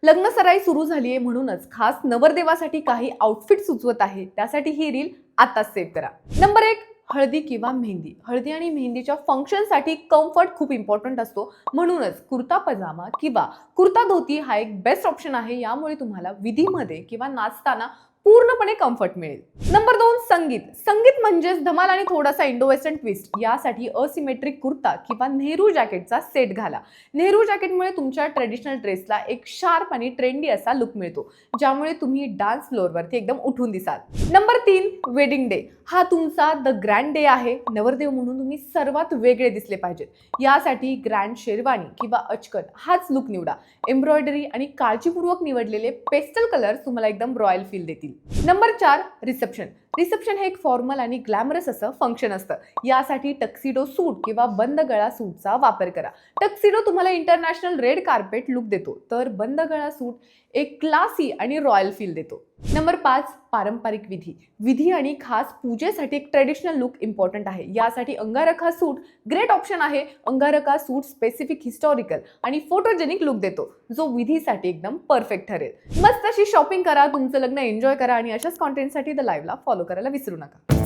लग्न सराई सुरू झाली आहे म्हणूनच खास नवरदेवासाठी काही आउटफिट सुचवत आहे. त्यासाठी ही रील आताच सेव्ह करा. नंबर 1, हळदी किंवा मेहंदी. हळदी आणि मेहंदीच्या फंक्शनसाठी कम्फर्ट खूप इम्पॉर्टंट असतो. म्हणूनच कुर्ता पजामा किंवा कुर्ता धोती हा एक बेस्ट ऑप्शन आहे. यामुळे तुम्हाला विधीमध्ये किंवा नाचताना पूर्णपणे कम्फर्ट मिळेल. नंबर 2, संगीत. संगीत म्हणजेच धमाल आणि थोडासा इंडो वेस्टर्न ट्विस्ट. यासाठी असिमेट्रिक कुर्ता किंवा नेहरू जॅकेटचा सेट घाला. नेहरू जॅकेटमुळे तुमच्या ट्रेडिशनल ड्रेसला एक शार्प आणि ट्रेंडी असा लुक मिळतो, ज्यामुळे तुम्ही डान्स फ्लोअरवरती एकदम उठून दिसाल. Number 3, wedding day. हा तुमचा द ग्रँड डे आहे. नवरदेव म्हणून तुम्ही सर्वात वेगळे दिसले पाहिजेत. यासाठी ग्रँड शेरवानी किंवा अचकन हाच लुक निवडा. एम्ब्रॉयडरी आणि काळजीपूर्वक निवडलेले पेस्टल कलर्स तुम्हाला एकदम रॉयल फील देतील. Number 4, reception. रिसेप्शन हे एक फॉर्मल आणि ग्लॅमरस असं फंक्शन असतं. यासाठी टक्सिडो सूट किंवा बंद गळा सूटचा वापर करा. टक्सिडो तुम्हाला इंटरनॅशनल रेड कार्पेट लुक देतो, तर बंद गळा सूट एक क्लासी आणि रॉयल फील देतो. नंबर 5, पारंपरिक विधी. विधी आणि खास पूजेसाठी एक ट्रेडिशनल लुक इम्पॉर्टंट आहे. यासाठी अंगारखा सूट ग्रेट ऑप्शन आहे. अंगारखा सूट स्पेसिफिक हिस्टॉरिकल आणि फोटोजेनिक लुक देतो, जो विधीसाठी एकदम परफेक्ट ठरेल. मस्त अशी शॉपिंग करा, तुमचं लग्न एन्जॉय करा आणि अशाच कॉन्टेंटसाठी द लाईव्हला फॉलो करायला विसरू नका.